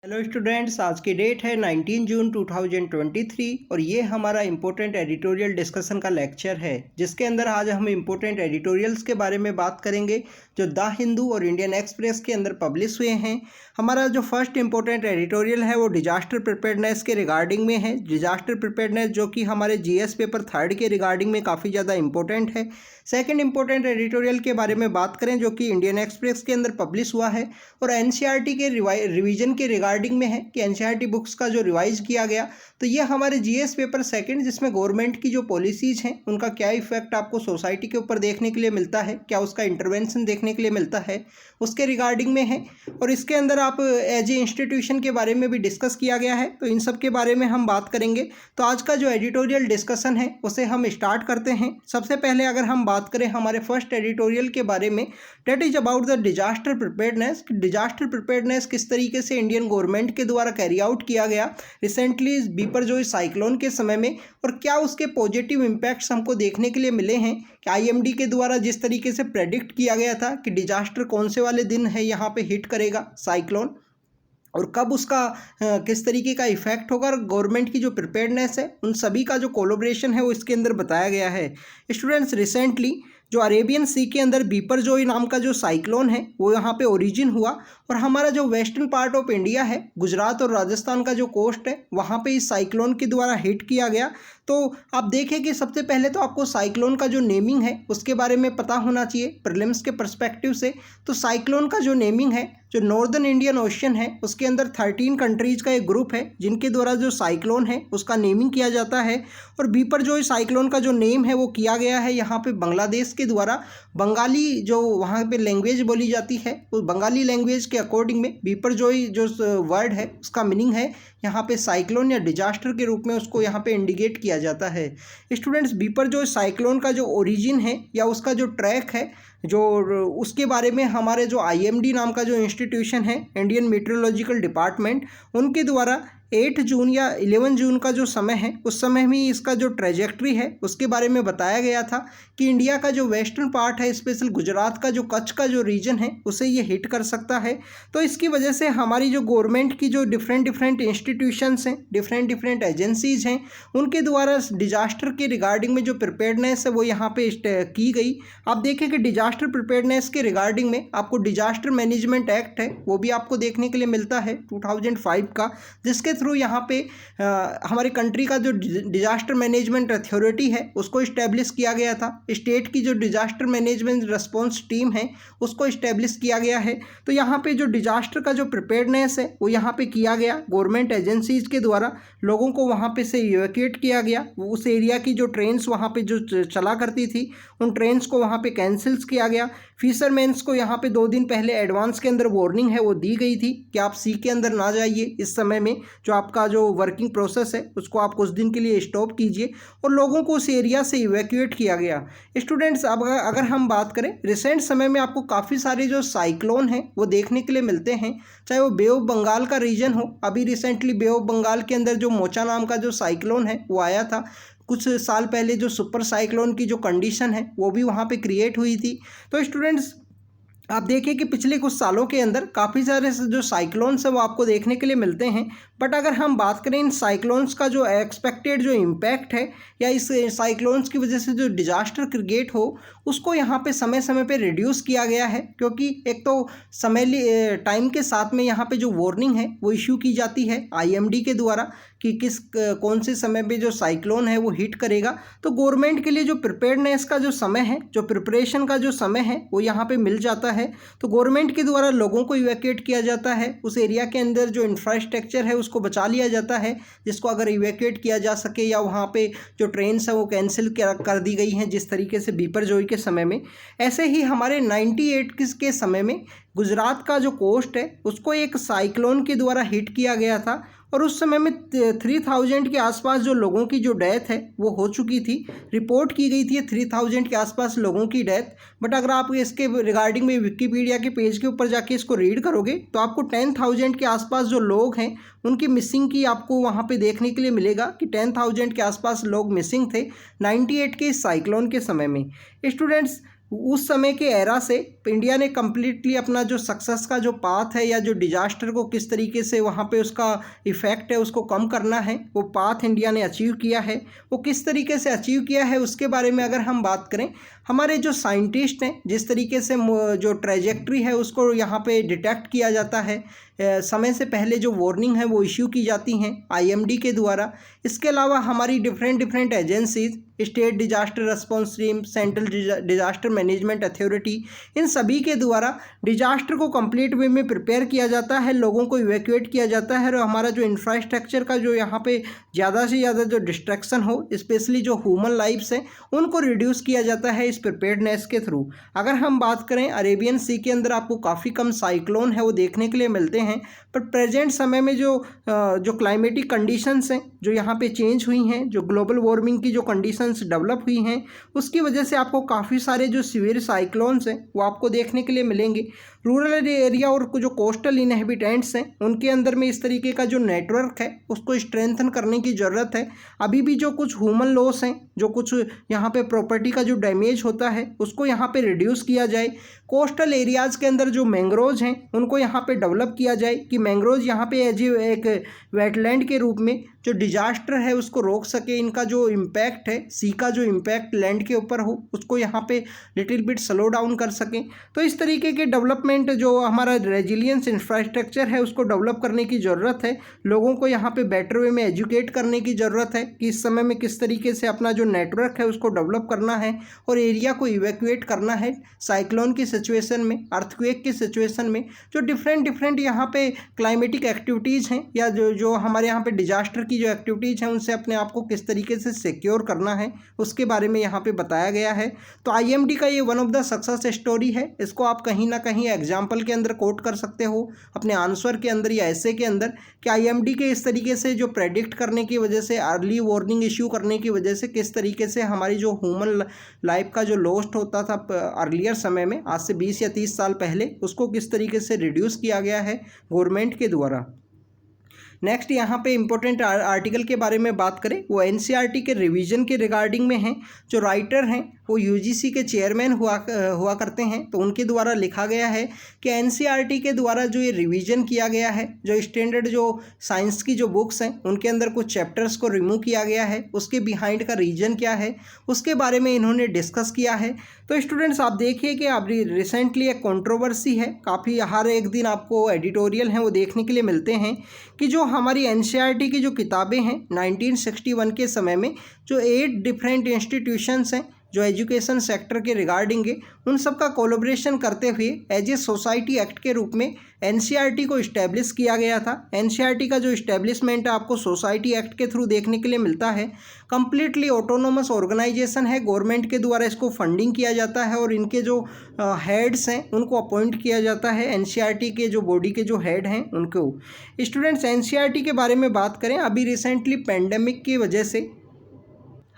Hello students, आज की date है 19 जून 2023 और ये हमारा इम्पोर्टेंट एडिटोरियल डिस्कशन का लेक्चर है, जिसके अंदर आज हम इम्पोर्टेंट एडिटोरियल्स के बारे में बात करेंगे जो द हिंदू और इंडियन एक्सप्रेस के अंदर पब्लिश हुए हैं। हमारा जो फर्स्ट इम्पोर्टेंट एडिटोरियल है वो डिजास्टर प्रिपेयर्डनेस के रिगार्डिंग में है। डिजास्टर प्रिपेयर्डनेस जो कि हमारे जीएस पेपर 3 के रिगार्डिंग में काफ़ी ज़्यादा इंपॉर्टेंट है। सेकंड इम्पोर्टेंट एडिटोरियल के बारे में बात करें जो कि इंडियन एक्सप्रेस के अंदर पब्लिश हुआ है और एनसीईआरटी के रिवीजन के रिगार्डिंग में है कि एनसीईआरटी बुक्स का जो रिवाइज किया गया, तो ये हमारे जीएस पेपर 2 जिसमें गवर्नमेंट की जो पॉलिसीज़ हैं उनका क्या इफेक्ट आपको सोसाइटी के ऊपर देखने के लिए मिलता है, क्या उसका इंटरवेंशन देखने के लिए मिलता है, उसके रिगार्डिंग में है। और इसके अंदर आप एज ए इंस्टीट्यूशन के बारे में भी डिस्कस किया गया है, तो इन सब के बारे में हम बात करेंगे। तो आज का जो एडिटोरियल डिस्कशन है उसे हम स्टार्ट करते हैं। सबसे पहले अगर हम बात करें हमारे फर्स्ट एडिटोरियल के बारे में, that is about the disaster preparedness. Disaster preparedness किस तरीके से इंडियन गवर्नमेंट के द्वारा कैरी आउट किया गया रिसेंटली बिपरजॉय साइक्लोन के समय में, और क्या उसके पॉजिटिव इम्पैक्ट्स हमको देखने के लिए मिले हैं। कि आईएमडी के द्वारा जिस तरीके से प्रेडिक्ट किया गया था कि डिजास्टर कौन से वाले दिन है यहाँ पे हिट करेगा साइक्लोन, और कब उसका किस तरीके का इफेक्ट होगा, और गवर्नमेंट की जो प्रिपेयर्डनेस है उन सभी का जो कोलैबोरेशन है वो इसके अंदर बताया गया है। स्टूडेंट्स, रिसेंटली जो अरेबियन सी के अंदर बिपरजॉय नाम का जो साइक्लोन है वो यहाँ पे ओरिजिन हुआ, और हमारा जो वेस्टर्न पार्ट ऑफ इंडिया है, गुजरात और राजस्थान का जो कोस्ट है, वहाँ पे इस साइक्लोन के द्वारा हिट किया गया। तो आप देखें कि सबसे पहले तो आपको साइक्लोन का जो नेमिंग है उसके बारे में पता होना चाहिए प्रीलिम्स के पर्सपेक्टिव से। तो साइक्लोन का जो नेमिंग है, जो नॉर्दर्न इंडियन ओशन है उसके अंदर 13 कंट्रीज़ का एक ग्रुप है जिनके द्वारा जो साइक्लोन है उसका नेमिंग किया जाता है। और बिपरजॉय साइक्लोन का जो नेम है वो किया गया है यहाँ पे बांग्लादेश के द्वारा। बंगाली जो वहाँ पे लैंग्वेज बोली जाती है उस बंगाली लैंग्वेज के अकॉर्डिंग में बिपरजॉय जो वर्ड है उसका मीनिंग है यहाँ पे साइक्लोन या डिजास्टर के रूप में उसको यहाँ पे इंडिकेट किया जाता है। स्टूडेंट्स, बिपरजॉय साइक्लोन का जो ओरिजिन है या उसका जो ट्रैक है, जो उसके बारे में हमारे जो आईएमडी नाम का जो इंस्टीट्यूशन है, इंडियन मेट्रोलॉजिकल डिपार्टमेंट, उनके द्वारा 8 जून या 11 जून का जो समय है उस समय में इसका जो ट्रेजेक्ट्री है उसके बारे में बताया गया था कि इंडिया का जो वेस्टर्न पार्ट है, स्पेशल गुजरात का जो कच्छ का जो रीजन है उसे ये हिट कर सकता है। तो इसकी वजह से हमारी जो गवर्नमेंट की जो डिफरेंट इंस्टीट्यूशंस हैं, डिफरेंट एजेंसीज़ हैं, उनके द्वारा डिजास्टर के रिगार्डिंग में जो प्रिपेयर्डनेस है वो यहाँ पे की गई। आप देखें कि डिजास्टर प्रिपेयर्डनेस के रिगार्डिंग में आपको डिजास्टर मैनेजमेंट एक्ट है वो भी आपको देखने के लिए मिलता है 2005 का, जिसके थ्रू यहाँ पे हमारे कंट्री का जो डिजास्टर मैनेजमेंट अथॉरिटी है उसको इस्टेब्लिश किया गया था। स्टेट की जो डिजास्टर मैनेजमेंट रिस्पॉन्स टीम है उसको इस्टेब्लिश किया गया है। तो यहाँ पे जो डिजास्टर का जो प्रिपेयर्डनेस है वो यहाँ पे किया गया गवर्नमेंट एजेंसीज के द्वारा। लोगों को वहाँ पे से इवैक्यूएट किया गया। उस एरिया की जो ट्रेन्स वहाँ पे जो चला करती थी उन ट्रेन्स को वहाँ पे कैंसिल्स किया गया। फिशरमैन्स को यहाँ पे 2 दिन पहले एडवांस के अंदर वार्निंग है वो दी गई थी कि आप सी के अंदर ना जाइए इस समय में, जो आपका जो वर्किंग प्रोसेस है उसको आप कुछ दिन के लिए स्टॉप कीजिए, और लोगों को उस एरिया से इवैक्यूएट किया गया। स्टूडेंट्स, अब अगर हम बात करें रिसेंट समय में आपको काफ़ी सारे जो साइक्लोन हैं वो देखने के लिए मिलते हैं, चाहे वो बे ऑफ बंगाल का रीजन हो। अभी रिसेंटली बे ऑफ बंगाल के अंदर जो मोचा नाम का जो साइक्लोन है वो आया था। कुछ साल पहले जो सुपर साइक्लोन की जो कंडीशन है वो भी वहाँ पे क्रिएट हुई थी। तो स्टूडेंट्स, आप देखिए कि पिछले कुछ सालों के अंदर काफ़ी सारे जो साइक्लोन्स हैं वो आपको देखने के लिए मिलते हैं। बट अगर हम बात करें इन साइक्लोन्स का जो एक्सपेक्टेड जो इम्पैक्ट है या इस साइक्लोन्स की वजह से जो डिजास्टर क्रिएट हो उसको यहाँ पे समय समय पे रिड्यूस किया गया है, क्योंकि एक तो समय टाइम के साथ में यहाँ पे जो वार्निंग है वो इशू की जाती है आईएमडी के द्वारा कि कौन से समय पे जो साइक्लोन है वो हिट करेगा। तो गवर्नमेंट के लिए जो प्रिपेयर्डनेस का जो समय है, जो प्रिपरेशन का जो समय है वो यहाँ पे मिल जाता है। तो गवर्नमेंट के द्वारा लोगों को इवैक्यूएट किया जाता है, उस एरिया के अंदर जो इंफ्रास्ट्रक्चर है उसको बचा लिया जाता है जिसको अगर इवैक्यूएट किया जा सके, या वहाँ पे जो ट्रेन्स है वो कैंसिल कर दी गई हैं जिस तरीके से बिपरजॉय के समय में। ऐसे ही हमारे 98 के समय में गुजरात का जो कोस्ट है उसको एक साइक्लोन के द्वारा हिट किया गया था, और उस समय में 3000 के आसपास जो लोगों की जो डेथ है वो हो चुकी थी। रिपोर्ट की गई थी 3000 के आसपास लोगों की डेथ। बट अगर आप इसके रिगार्डिंग में विकिपीडिया के पेज के ऊपर जाके इसको रीड करोगे तो आपको 10,000 के आसपास जो लोग हैं उनकी मिसिंग की आपको वहाँ पे देखने के लिए मिलेगा कि 10,000 के आसपास लोग मिसिंग थे 98 के साइक्लोन के समय में। स्टूडेंट्स, उस समय के एरा से इंडिया ने कम्प्लीटली अपना जो सक्सेस का जो पाथ है या जो डिजास्टर को किस तरीके से वहाँ पे उसका इफ़ेक्ट है उसको कम करना है, वो पाथ इंडिया ने अचीव किया है। वो किस तरीके से अचीव किया है उसके बारे में अगर हम बात करें, हमारे जो साइंटिस्ट हैं जिस तरीके से जो ट्रेजेक्ट्री है उसको यहाँ पे डिटेक्ट किया जाता है, समय से पहले जो वार्निंग है वो इश्यू की जाती हैं IMD के द्वारा। इसके अलावा हमारी different agencies, state disaster response team, central disaster management authority, इन सभी के द्वारा डिजास्टर को कंप्लीट वे में प्रिपेयर किया जाता है, लोगों को इवैक्यूएट किया जाता है और हमारा जो इंफ्रास्ट्रक्चर का जो यहाँ पे ज़्यादा से ज़्यादा जो डिस्ट्रक्शन हो, स्पेशली जो ह्यूमन लाइफ्स हैं उनको रिड्यूस किया जाता है इस प्रिपेयर्डनेस के थ्रू। अगर हम बात करें अरेबियन सी के अंदर आपको काफ़ी कम साइक्लोन है वो देखने के लिए मिलते हैं, पर प्रेजेंट समय में जो क्लाइमेटिक कंडीशंस हैं जो यहाँ पे चेंज हुई हैं, जो ग्लोबल वार्मिंग की जो कंडीशंस डेवलप हुई हैं उसकी वजह से आपको काफ़ी सारे जो सीवियर साइक्लोन्स हैं वो आपको देखने के लिए मिलेंगे। रूरल एरिया और जो कोस्टल इनहेबिटेंट्स हैं उनके अंदर में इस तरीके का जो नेटवर्क है उसको स्ट्रेंथन करने की ज़रूरत है। अभी भी जो कुछ ह्यूमन लॉस हैं, जो कुछ यहाँ पे प्रॉपर्टी का जो डैमेज होता है उसको यहाँ पे रिड्यूस किया जाए। कोस्टल एरियाज़ के अंदर जो मैंग्रोव्स हैं उनको यहाँ पे डेवलप किया जाए कि मैंग्रोव्स यहाँ पे एज एक वेटलैंड के रूप में जो डिजास्टर है उसको रोक सके, इनका जो इम्पैक्ट है, सी का जो इम्पैक्ट लैंड के ऊपर हो उसको यहाँ पे लिटिल बिट स्लो डाउन कर सकें। तो इस तरीके के डेवलपमेंट जो हमारा रेजिलियंस इंफ्रास्ट्रक्चर है उसको डेवलप करने की ज़रूरत है। लोगों को यहाँ पे बेटर वे में एजुकेट करने की ज़रूरत है कि इस समय में किस तरीके से अपना जो नेटवर्क है उसको डेवलप करना है और एरिया को इवैक्यूएट करना है साइक्लोन की सिचुएशन में, अर्थक्वेक की सिचुएशन में। जो डिफरेंट यहाँ पे क्लाइमेटिक एक्टिविटीज़ हैं या जो हमारे यहाँ पे डिजास्टर की जो एक्टिविटीज़ हैं उनसे अपने आप को किस तरीके से सिक्योर करना है उसके बारे में यहाँ पे बताया गया है। तो IMD का ये one of the success story है, इसको आप कहीं ना कहीं एग्जाम्पल के अंदर कोट कर सकते हो अपने आंसर के अंदर या ऐसे के अंदर कि IMD के इस तरीके से जो प्रेडिक्ट करने की वजह से, अर्ली वार्निंग इश्यू करने की वजह से किस तरीके से हमारी जो ह्यूमन लाइफ का जो लॉस्ट होता था अर्लियर समय में, आज से 20 या 30 साल पहले, उसको किस तरीके से रिड्यूस किया गया है गवर्नमेंट के द्वारा। नेक्स्ट यहाँ पे इम्पोर्टेंट आर्टिकल के बारे में बात करें, वो NCERT के रिवीजन के रिगार्डिंग में हैं। जो राइटर हैं वो UGC के चेयरमैन हुआ करते हैं, तो उनके द्वारा लिखा गया है कि NCERT के द्वारा जो ये रिवीजन किया गया है, जो स्टैंडर्ड जो साइंस की जो बुक्स हैं उनके अंदर कुछ चैप्टर्स को रिमूव किया गया है, उसके बिहाइंड का रीजन क्या है उसके बारे में इन्होंने डिस्कस किया है। तो स्टूडेंट्स आप देखिए कि अभी रिसेंटली एक कंट्रोवर्सी है, काफ़ी हर एक दिन आपको एडिटोरियल हैं वो देखने के लिए मिलते हैं कि जो हमारी NCERT की जो किताबें हैं 1961 के समय में जो 8 डिफरेंट इंस्टीट्यूशंस हैं जो एजुकेशन सेक्टर के रिगार्डिंग है, उन सब का कोलैबोरेशन करते हुए एज ए सोसाइटी एक्ट के रूप में NCERT को इस्टेब्लिश किया गया था। NCERT का जो इस्टेब्लिशमेंट है आपको सोसाइटी एक्ट के थ्रू देखने के लिए मिलता है। कम्प्लीटली ऑटोनोमस ऑर्गेनाइजेशन है, गवर्नमेंट के द्वारा इसको फंडिंग किया जाता है और इनके जो हेड्स हैं उनको अपॉइंट किया जाता है। NCERT के जो बॉडी के जो हेड हैं उनको। स्टूडेंट्स NCERT के बारे में बात करें, अभी रिसेंटली पेंडेमिक की वजह से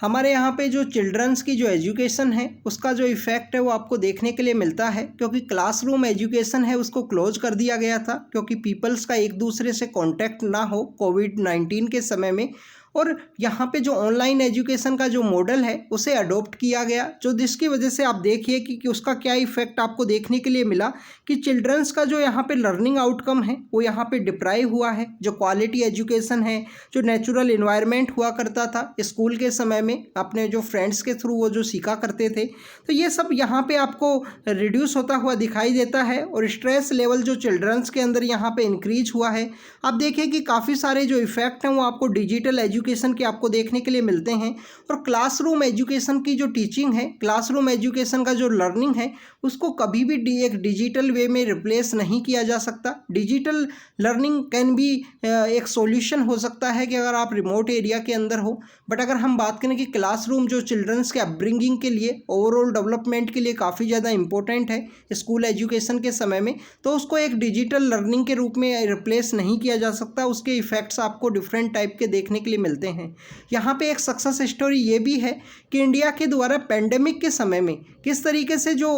हमारे यहाँ पे जो चिल्ड्रंस की जो एजुकेशन है उसका जो इफ़ेक्ट है वो आपको देखने के लिए मिलता है, क्योंकि क्लासरूम एजुकेशन है उसको क्लोज कर दिया गया था क्योंकि पीपल्स का एक दूसरे से कांटेक्ट ना हो कोविड-19 के समय में। और यहाँ पे जो ऑनलाइन एजुकेशन का जो मॉडल है उसे अडॉप्ट किया गया, जो जिसकी वजह से आप देखिए कि उसका क्या इफ़ेक्ट आपको देखने के लिए मिला कि चिल्ड्रंस का जो यहाँ पे लर्निंग आउटकम है वो यहाँ पे डिप्राइव हुआ है। जो क्वालिटी एजुकेशन है, जो नेचुरल इन्वायरमेंट हुआ करता था स्कूल के समय में, अपने जो फ्रेंड्स के थ्रू वो जो सीखा करते थे, तो ये सब यहाँ पे आपको रिड्यूस होता हुआ दिखाई देता है और स्ट्रेस लेवल जो चिल्ड्रंस के अंदर यहाँ पे इंक्रीज हुआ है। आप देखिए कि काफ़ी सारे जो इफ़ेक्ट हैं वो आपको डिजिटल एजुकेशन के आपको देखने के लिए मिलते हैं और क्लासरूम एजुकेशन की जो टीचिंग है, क्लासरूम एजुकेशन का जो लर्निंग है उसको कभी भी एक डिजिटल वे में रिप्लेस नहीं किया जा सकता। डिजिटल लर्निंग कैन बी एक सॉल्यूशन हो सकता है कि अगर आप रिमोट एरिया के अंदर हो, बट अगर हम बात करें कि क्लासरूम जो चिल्ड्रंस के अपब्रिंगिंग के लिए, ओवरऑल डेवलपमेंट के लिए काफ़ी ज़्यादा इंपॉर्टेंट है स्कूल एजुकेशन के समय में, तो उसको एक डिजिटल लर्निंग के रूप में रिप्लेस नहीं किया जा सकता। उसके इफ़ेक्ट्स आपको डिफरेंट टाइप के देखने के लिए मिलते मिलते हैं। यहाँ पे एक सक्सेस स्टोरी ये भी है कि इंडिया के द्वारा पेंडेमिक के समय में किस तरीके से जो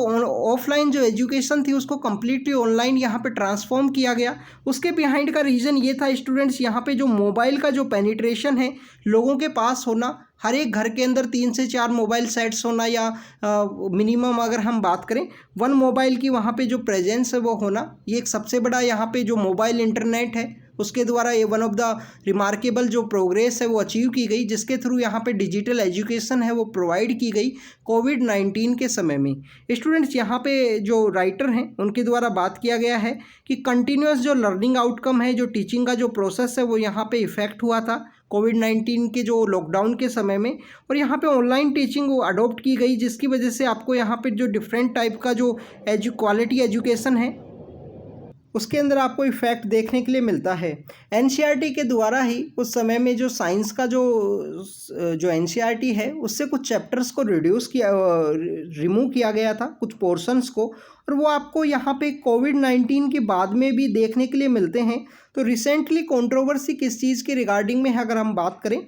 ऑफलाइन जो एजुकेशन थी उसको कम्प्लीटली ऑनलाइन यहाँ पे ट्रांसफॉर्म किया गया। उसके बिहाइंड का रीज़न ये था स्टूडेंट्स, यहाँ पे जो मोबाइल का जो पेनिट्रेशन है लोगों के पास होना, हर एक घर के अंदर 3 से 4 मोबाइल सेट्स होना, या मिनिमम अगर हम बात करें 1 मोबाइल की वहाँ पे जो प्रेजेंस है वो होना, ये एक सबसे बड़ा यहाँ पे जो मोबाइल इंटरनेट है उसके द्वारा ये वन ऑफ द रिमार्केबल जो प्रोग्रेस है वो अचीव की गई, जिसके थ्रू यहाँ पे डिजिटल एजुकेशन है वो प्रोवाइड की गई कोविड-19 के समय में। स्टूडेंट्स यहाँ पे जो राइटर हैं उनके द्वारा बात किया गया है कि कंटिन्यूस जो लर्निंग आउटकम है, जो टीचिंग का जो प्रोसेस है वो यहाँ पे इफ़ेक्ट हुआ था कोविड-19 के जो लॉकडाउन के समय में, और यहाँ पे ऑनलाइन टीचिंग वो अडॉप्ट की गई, जिसकी वजह से आपको यहाँ पे जो डिफरेंट टाइप का जो क्वालिटी एजुकेशन है उसके अंदर आपको इफ़ेक्ट देखने के लिए मिलता है। एनसीईआरटी के द्वारा ही उस समय में जो साइंस का जो एनसीईआरटी है उससे कुछ चैप्टर्स को रिमूव किया गया था, कुछ पोर्शंस को, और वो आपको यहाँ पे कोविड-19 के बाद में भी देखने के लिए मिलते हैं। तो रिसेंटली कंट्रोवर्सी किस चीज़ के रिगार्डिंग में है अगर हम बात करें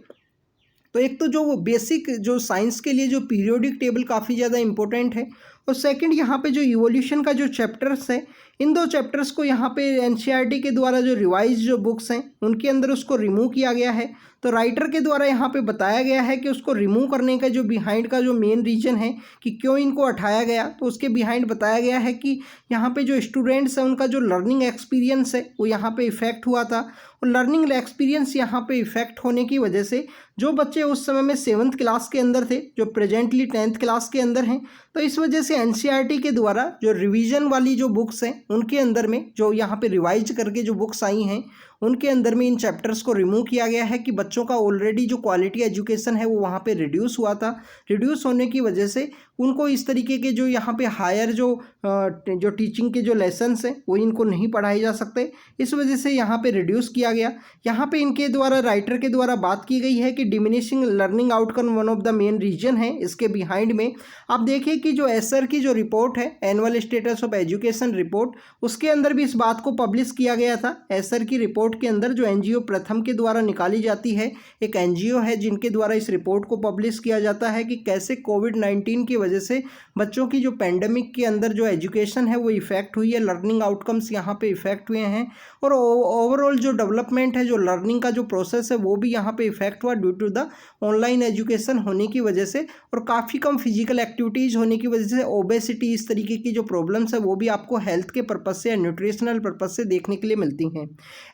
तो एक तो जो बेसिक जो साइंस के लिए जो पीरियोडिक टेबल काफ़ी ज़्यादा इंपॉर्टेंट है, और सेकंड यहाँ पे जो इवोल्यूशन का जो चैप्टर्स है, इन 2 चैप्टर्स को यहाँ पे एनसीईआरटी के द्वारा जो रिवाइज जो बुक्स हैं उनके अंदर उसको रिमूव किया गया है। तो राइटर के द्वारा यहाँ पे बताया गया है कि उसको रिमूव करने का जो बिहाइंड का जो मेन रीज़न है कि क्यों इनको हटाया गया, तो उसके बिहाइंड बताया गया है कि यहाँ पे जो स्टूडेंट्स हैं उनका जो लर्निंग एक्सपीरियंस है वो यहाँ पे इफ़ेक्ट हुआ था, और लर्निंग एक्सपीरियंस यहाँ पे इफ़ेक्ट होने की वजह से जो बच्चे उस समय में 7th क्लास के अंदर थे जो प्रेजेंटली 10th क्लास के अंदर हैं, तो इस वजह से एनसीईआरटी के द्वारा जो रिवीजन वाली जो बुक्स हैं उनके अंदर में जो यहाँ पे रिवाइज करके जो बुक्स आई हैं उनके अंदर में इन चैप्टर्स को रिमूव किया गया है कि बच्चों का ऑलरेडी जो क्वालिटी एजुकेशन है वो वहाँ पे रिड्यूस हुआ था। रिड्यूस होने की वजह से उनको इस तरीके के जो यहाँ पे हायर जो टीचिंग के जो लेसन्स हैं वो इनको नहीं पढ़ाए जा सकते, इस वजह से यहाँ पे रिड्यूस किया गया। यहाँ पे इनके द्वारा राइटर के द्वारा बात की गई है कि diminishing learning outcome one of the main reason है। इसके बिहाइंड में आप देखिए कि जो एसर की जो रिपोर्ट है annual status of education report, उसके अंदर भी इस बात को पब्लिश किया गया था। एसर की रिपोर्ट के अंदर जो एनजीओ प्रथम के द्वारा निकाली जाती है, एक एनजीओ है जिनके द्वारा इस रिपोर्ट को पब्लिश किया जाता है कि कैसे कोविड-19 की वजह से बच्चों की जो पेंडेमिक के अंदर जो एजुकेशन है वो इफ़ेक्ट हुई है, लर्निंग आउटकम्स यहाँ पे इफ़ेक्ट हुए हैं, और ओवरऑल जो डेवलपमेंट है, जो लर्निंग का जो प्रोसेस है वो भी यहाँ पे इफ़ेक्ट हुआ due to the online education होने की वजह से, और काफ़ी कम फिजिकल एक्टिविटीज़ होने की वजह से ओबेसिटी, इस तरीके की जो प्रॉब्लम्स है वो भी आपको हेल्थ के पर्पज़ से या न्यूट्रिशनल पर्पज़ से देखने के लिए मिलती हैं।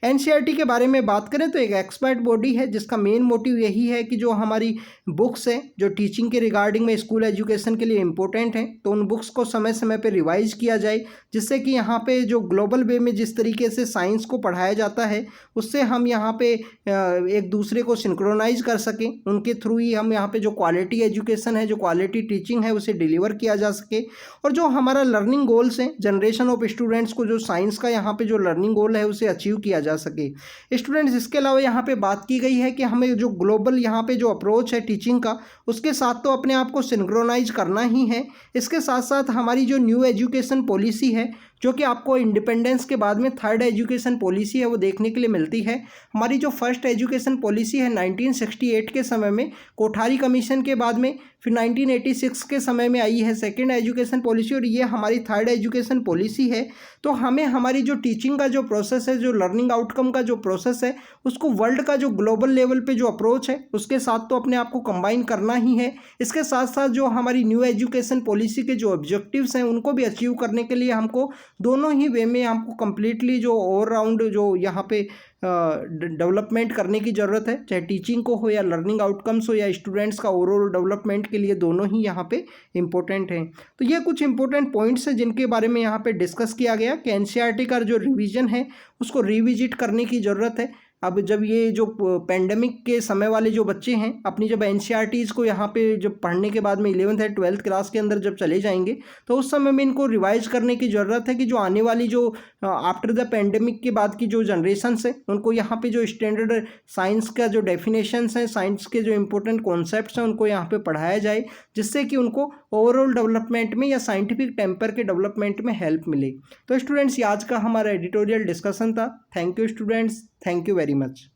एनसीईआरटी के बारे में बात करें तो एक एक्सपर्ट बॉडी है जिसका मेन मोटिव यही है कि जो हमारी बुक्स हैं जो टीचिंग के रिगार्डिंग में स्कूल एजुकेशन के लिए इम्पोर्टेंट हैं, तो उन बुक्स को समय समय पर रिवाइज किया जाए, जिससे कि यहाँ पे जो ग्लोबल वे में जिस तरीके से साइंस को पढ़ाया जाता है उससे हम यहाँ पे एक दूसरे को सिंक्रोनाइज कर सकें, उनके थ्रू ही हम यहाँ पे जो क्वालिटी एजुकेशन है, जो क्वालिटी टीचिंग है उसे डिलीवर किया जा सके, और जो हमारा लर्निंग गोल्स हैं जनरेशन ऑफ स्टूडेंट्स को जो साइंस का यहाँ पे जो लर्निंग गोल है उसे अचीव किया जा सके। स्टूडेंट्स इसके अलावा यहाँ पे बात की गई है कि हमें जो ग्लोबल यहाँ पे जो अप्रोच है टीचिंग का उसके साथ तो अपने आप को सिंक्रोनाइज करना ही है, इसके साथ साथ हमारी जो न्यू एजुकेशन पॉलिसी है जो कि आपको इंडिपेंडेंस के बाद में 3rd एजुकेशन पॉलिसी है वो देखने के लिए मिलती है। हमारी जो फर्स्ट एजुकेशन पॉलिसी है 1968 के समय में कोठारी कमीशन के बाद में, फिर 1986 के समय में आई है 2nd एजुकेशन पॉलिसी, और ये हमारी 3rd एजुकेशन पॉलिसी है। तो हमें हमारी जो टीचिंग का जो प्रोसेस है, जो लर्निंग आउटकम का जो प्रोसेस है, उसको वर्ल्ड का जो ग्लोबल लेवल पे जो अप्रोच है उसके साथ तो अपने आप को कंबाइन करना ही है। इसके साथ साथ जो हमारी न्यू एजुकेशन पॉलिसी के जो ऑब्जेक्टिव्स हैं उनको भी अचीव करने के लिए हमको दोनों ही वे में हमको कम्प्लीटली जो ऑलराउंड जो यहाँ पे डेवलपमेंट करने की ज़रूरत है, चाहे टीचिंग को हो या लर्निंग आउटकम्स हो या स्टूडेंट्स का ओवरऑल डेवलपमेंट के लिए दोनों ही यहाँ पे इम्पोर्टेंट हैं। तो ये कुछ इंपॉर्टेंट पॉइंट्स हैं जिनके बारे में यहाँ पे डिस्कस किया गया कि एनसीईआरटी का जो रिवीजन है उसको रिविजिट करने की ज़रूरत है। अब जब ये जो पेंडेमिक के समय वाले जो बच्चे हैं अपनी जब एनसीईआरटीज़ को यहाँ पे जब पढ़ने के बाद में 11th या 12th क्लास के अंदर जब चले जाएंगे तो उस समय में इनको रिवाइज करने की ज़रूरत है कि जो आने वाली जो आफ्टर द पेंडेमिक के बाद की जो जनरेशन्स है उनको यहाँ पे जो स्टैंडर्ड साइंस का जो डेफिनेशंस हैं, साइंस के जो इंपॉर्टेंट कॉन्सेप्ट्स हैं उनको यहाँ पे पढ़ाया जाए, जिससे कि उनको ओवरऑल डेवलपमेंट में या साइंटिफिक टेम्पर के डेवलपमेंट में हेल्प मिले। तो स्टूडेंट्स ये आज का हमारा एडिटोरियल डिस्कशन था। Thank you students, thank you very much.